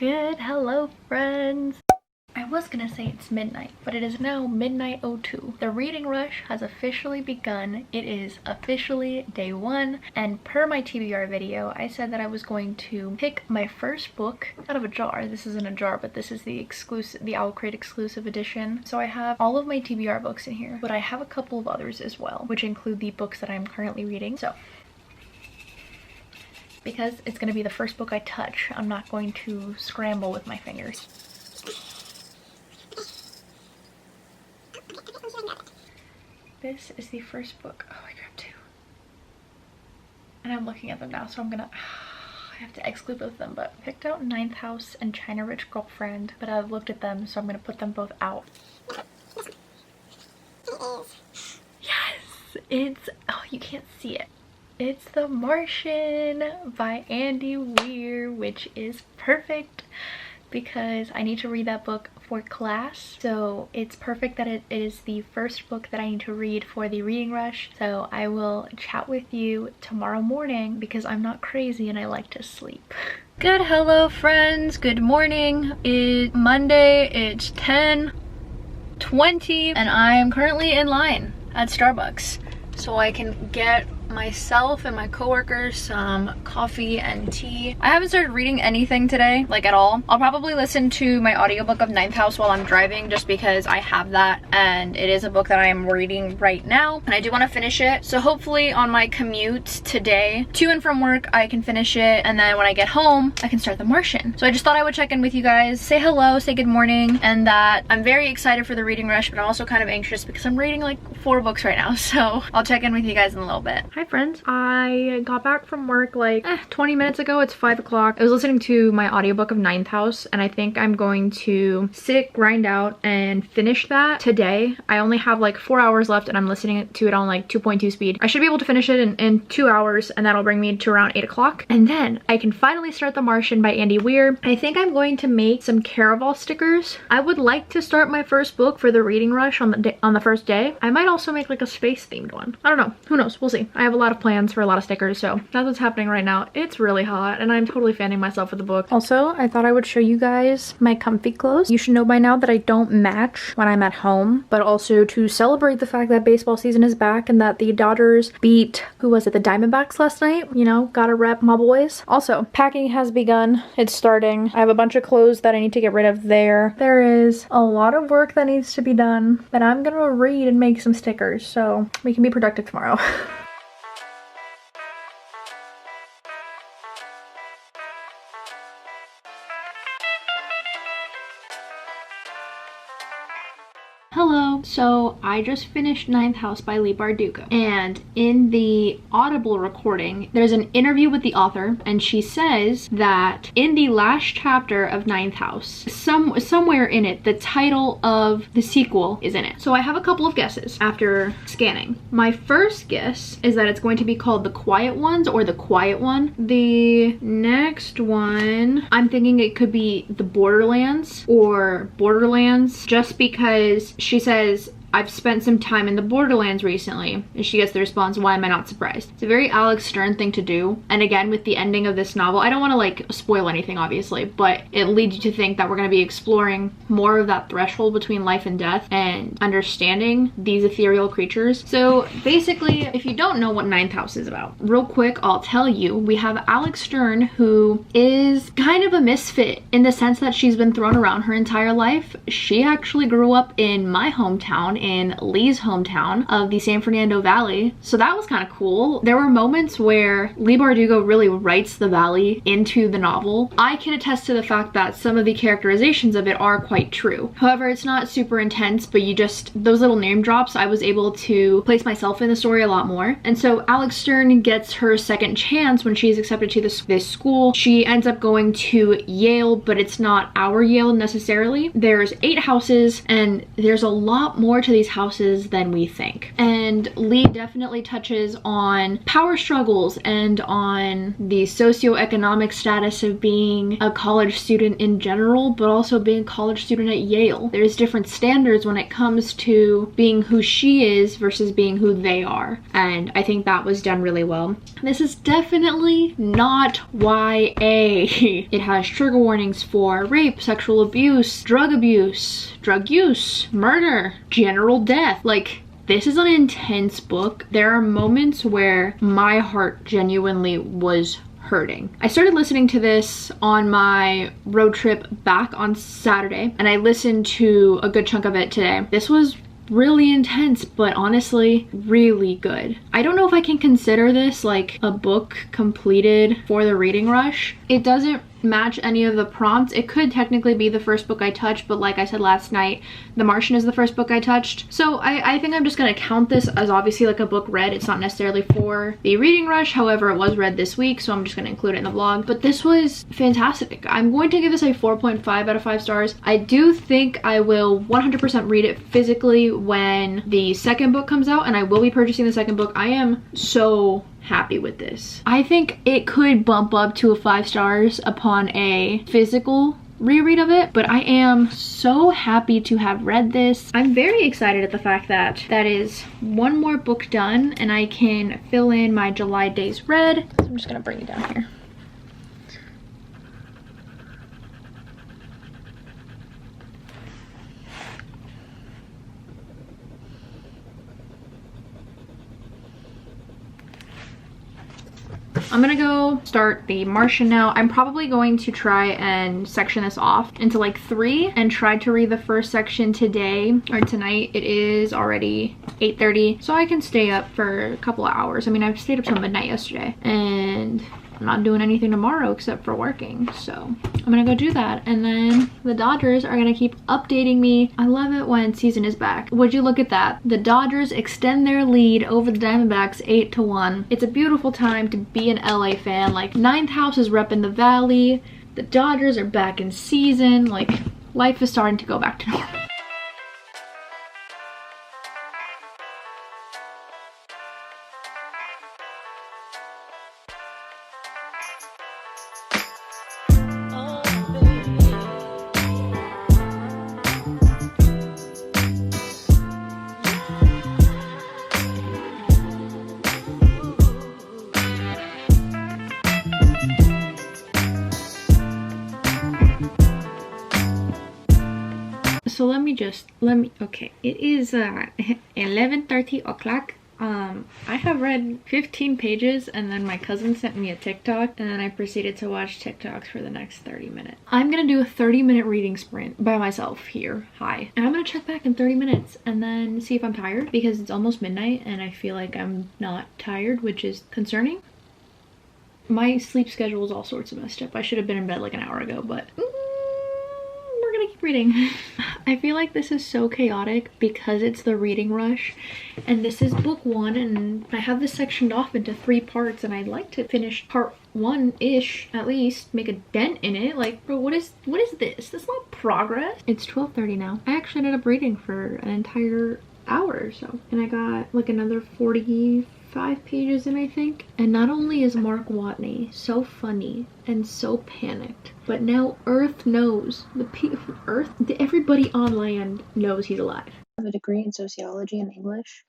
Good, hello friends. I was gonna say it's midnight, but it is now midnight 02. The reading rush has officially begun. It is officially day 1, and per my TBR video, I said that I was going to pick my first book out of a jar. This isn't a jar, but this is the exclusive, the Owl Crate exclusive edition. So I have all of my TBR books in here, but I have a couple of others as well, which include the books that I'm currently reading. So because it's going to be the first book I touch, I'm not going to scramble with my fingers. This is the first book. Oh, I grabbed 2. And I'm looking at them now, so I'm gonna... I have to exclude both of them, but I picked out Ninth House and China Rich Girlfriend, but I've looked at them, so I'm gonna put them both out. Yes! It's... oh, you can't see it. It's The Martian by Andy Weir, which is perfect because I need to read that book for class. So it's perfect that it is the first book that I need to read for the reading rush. So I will chat with you tomorrow morning because I'm not crazy and I like to sleep. Good, hello friends, good morning. It's Monday, it's 10:20 and I am currently in line at Starbucks so I can get myself and my coworkers some coffee and tea. I haven't started reading anything today, like at all. I'll probably listen to my audiobook of Ninth House while I'm driving just because I have that and it is a book that I am reading right now and I do want to finish it. So hopefully on my commute today to and from work I can finish it, and then when I get home I can start The Martian. So I just thought I would check in with you guys, say hello, say good morning, and that I'm very excited for the reading rush, but I'm also kind of anxious because I'm reading like 4 books right now. So I'll check in with you guys in a little bit. Hi friends, I got back from work like 20 minutes ago. It's 5 o'clock. I was listening to my audiobook of Ninth House and I think I'm going to sit, grind out, and finish that today. I only have like 4 hours left and I'm listening to it on like 2.2 speed. I should be able to finish it in 2 hours and that'll bring me to around 8 o'clock. And then I can finally start The Martian by Andy Weir. I think I'm going to make some Caraval stickers. I would like to start my first book for the reading rush on the first day. I might also make like a space themed one. I don't know. Who knows? We'll see. I have a lot of plans for a lot of stickers, so that's what's happening right now. It's really hot and I'm totally fanning myself with the book. Also, I thought I would show you guys my comfy clothes. You should know by now that I don't match when I'm at home, but also to celebrate the fact that baseball season is back and that the Dodgers beat, who was it, the Diamondbacks last night? You know, gotta rep my boys. Also, packing has begun. It's starting. I have a bunch of clothes that I need to get rid of there. There is a lot of work that needs to be done, but I'm gonna read and make some stickers so we can be productive tomorrow. Hello. So I just finished Ninth House by Leigh Bardugo, and in the Audible recording there's an interview with the author and she says that in the last chapter of Ninth House, somewhere in it, the title of the sequel is in it. So I have a couple of guesses after scanning. My first guess is that it's going to be called The Quiet Ones or The Quiet One. The next one, I'm thinking it could be The Borderlands or Borderlands, just because she says, I've spent some time in the Borderlands recently, and she gets the response, why am I not surprised? It's a very Alex Stern thing to do, and again with the ending of this novel, I don't want to like spoil anything obviously, but it leads you to think that we're going to be exploring more of that threshold between life and death and understanding these ethereal creatures. So basically, if you don't know what Ninth House is about, real quick I'll tell you. We have Alex Stern, who is kind of a misfit in the sense that she's been thrown around her entire life. She actually grew up in my hometown, in Leigh's hometown of the San Fernando Valley. So that was kind of cool. There were moments where Leigh Bardugo really writes the valley into the novel. I can attest to the fact that some of the characterizations of it are quite true. However, it's not super intense, but you just, those little name drops, I was able to place myself in the story a lot more. And so Alex Stern gets her second chance when she's accepted to this school. She ends up going to Yale, but it's not our Yale necessarily. There's 8 houses and there's a lot more to to these houses than we think. And Lee definitely touches on power struggles and on the socioeconomic status of being a college student in general, but also being a college student at Yale. There's different standards when it comes to being who she is versus being who they are. And I think that was done really well. This is definitely not YA. It has trigger warnings for rape, sexual abuse, drug use, murder, general death. Like, this is an intense book. There are moments where my heart genuinely was hurting. I started listening to this on my road trip back on Saturday, and I listened to a good chunk of it today. This was really intense, but honestly really good. I don't know if I can consider this like a book completed for the reading rush. It doesn't match any of the prompts. It could technically be the first book I touched, but like I said last night, The Martian is the first book I touched. So I think I'm just gonna count this as obviously like a book read. It's not necessarily for the reading rush. However, it was read this week, so I'm just gonna include it in the vlog. But this was fantastic. I'm going to give this a 4.5 out of 5 stars. I do think I will 100% read it physically when the second book comes out, and I will be purchasing the second book. I am so happy with this. I think it could bump up to a 5 stars upon a physical reread of it, but I am so happy to have read this. I'm very excited at the fact that that is one more book done and I can fill in my July days read. So I'm just gonna bring it down here. I'm gonna go start The Martian now. I'm probably going to try and section this off into like 3 and try to read the first section today or tonight. It is already 8:30, so I can stay up for a couple of hours. I mean, I've stayed up till midnight yesterday and I'm not doing anything tomorrow except for working, so I'm gonna go do that. And then the Dodgers are gonna keep updating me. I love it when season is back. Would you look at that? The Dodgers extend their lead over the Diamondbacks 8-1. It's a beautiful time to be an LA fan. Like, ninth house is repping the Valley. The Dodgers are back in season. Like, life is starting to go back to normal. So okay, it is 11:30 o'clock. I have read 15 pages and then my cousin sent me a TikTok and then I proceeded to watch TikToks for the next 30 minutes. I'm gonna do a 30-minute reading sprint by myself here. Hi. And I'm gonna check back in 30 minutes and then see if I'm tired, because it's almost midnight and I feel like I'm not tired, which is concerning. My sleep schedule is all sorts of messed up. I should have been in bed like an hour ago, but we're gonna keep reading. I feel like this is so chaotic because it's the reading rush and this is book 1 and I have this sectioned off into 3 parts and I'd like to finish part 1-ish, at least make a dent in it. Like, bro, what is this? That's not progress. It's 12:30 now. I actually ended up reading for an entire hour or so and I got like another 45 pages in, I think. And not only is Mark Watney so funny and so panicked, but now Earth knows. Everybody on land knows he's alive. I have a degree in sociology and English,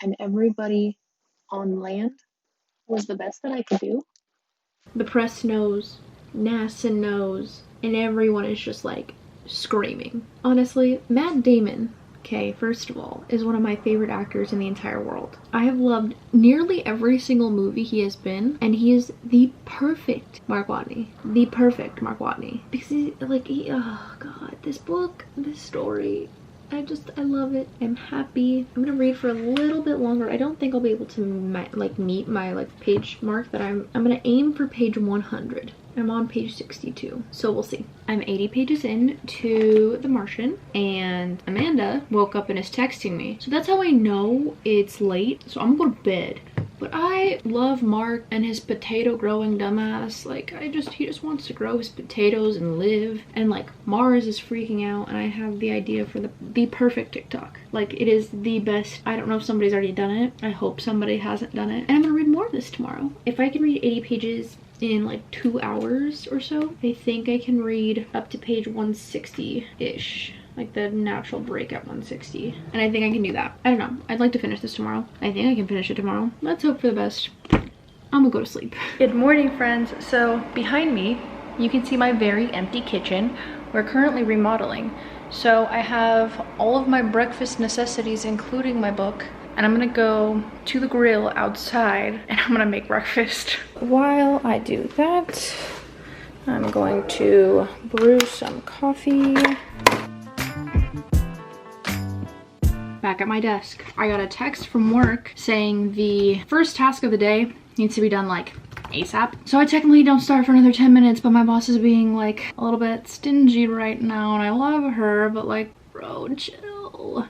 and everybody on land was the best that I could do. The press knows, NASA knows, and everyone is just like screaming. Honestly, Matt Damon, okay, first of all, is one of my favorite actors in the entire world. I have loved nearly every single movie he has been, and he is the perfect Mark Watney. The perfect Mark Watney. Because oh god, this book, this story, I love it. I'm happy. I'm gonna read for a little bit longer. I don't think I'll be able to meet my page mark that I'm gonna aim for page 100. I'm on page 62, so we'll see. I'm 80 pages in to The Martian, and Amanda woke up and is texting me. So that's how I know it's late. So I'm gonna go to bed. But I love Mark and his potato growing dumbass. Like, he just wants to grow his potatoes and live. And like, Mars is freaking out, and I have the idea for the perfect TikTok. Like, it is the best. I don't know if somebody's already done it. I hope somebody hasn't done it. And I'm gonna read more of this tomorrow. If I can read 80 pages in like 2 hours or so, I think I can read up to page 160-ish. Like the natural break at 160. And I think I can do that. I don't know. I'd like to finish this tomorrow. I think I can finish it tomorrow. Let's hope for the best. I'm gonna go to sleep. Good morning, friends. So behind me, you can see my very empty kitchen. We're currently remodeling. So I have all of my breakfast necessities, including my book. And I'm gonna go to the grill outside and I'm gonna make breakfast. While I do that, I'm going to brew some coffee. Back at my desk, I got a text from work saying the first task of the day needs to be done like ASAP. So I technically don't start for another 10 minutes, but my boss is being like a little bit stingy right now, and I love her, but like, bro, chill.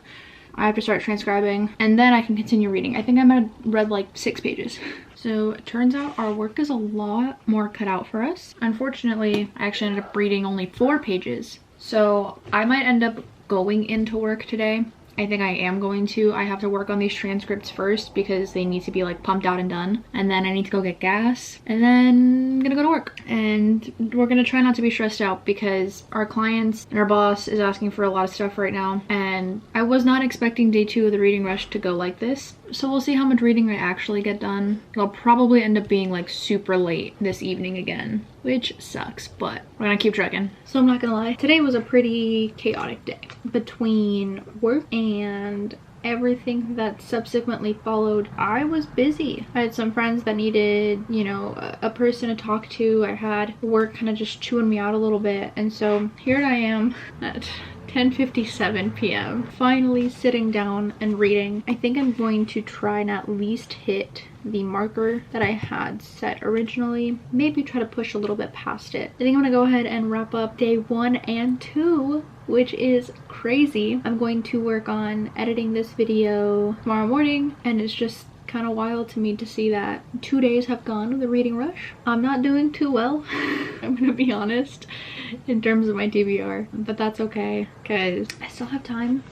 I have to start transcribing and then I can continue reading. I think I might have read like 6 pages. So it turns out our work is a lot more cut out for us. Unfortunately, I actually ended up reading only 4 pages. So I might end up going into work today. I think I am going to. I have to work on these transcripts first because they need to be like pumped out and done. And then I need to go get gas. And then I'm gonna go to work. And we're gonna try not to be stressed out because our clients and our boss is asking for a lot of stuff right now. And I was not expecting day 2 of the reading rush to go like this. So we'll see how much reading I actually get done. It'll probably end up being like super late this evening again, which sucks, but we're gonna keep trucking. So I'm not gonna lie, today was a pretty chaotic day. Between work and everything that subsequently followed, I was busy. I had some friends that needed, you know, a person to talk to. I had work kind of just chewing me out a little bit. And so here I am at 10:57 p.m. finally sitting down and reading. I think I'm going to try and at least hit the marker that I had set originally. Maybe try to push a little bit past it. I think I'm gonna go ahead and wrap up day 1 and 2, which is crazy. I'm going to work on editing this video tomorrow morning, and it's just kind of wild to me to see that 2 days have gone with the reading rush. I'm not doing too well, I'm gonna be honest, in terms of my TBR, but that's okay because I still have time.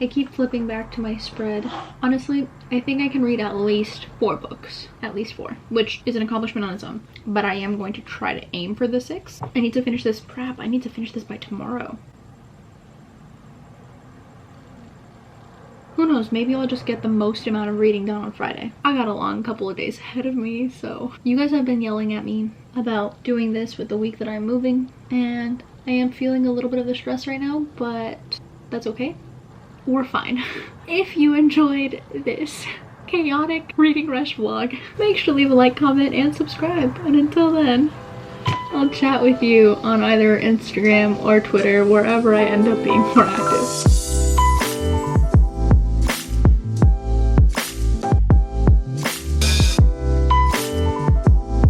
I keep flipping back to my spread. Honestly, I think I can read at least 4 books, at least 4, which is an accomplishment on its own, but I am going to try to aim for the 6. I need to finish this prep. I need to finish this by tomorrow. Who knows, maybe I'll just get the most amount of reading done on Friday. I got a long couple of days ahead of me, so. You guys have been yelling at me about doing this with the week that I'm moving, and I am feeling a little bit of the stress right now, but that's okay. We're fine. If you enjoyed this chaotic reading rush vlog, make sure to leave a like, comment, and subscribe. And until then, I'll chat with you on either Instagram or Twitter, wherever I end up being more active.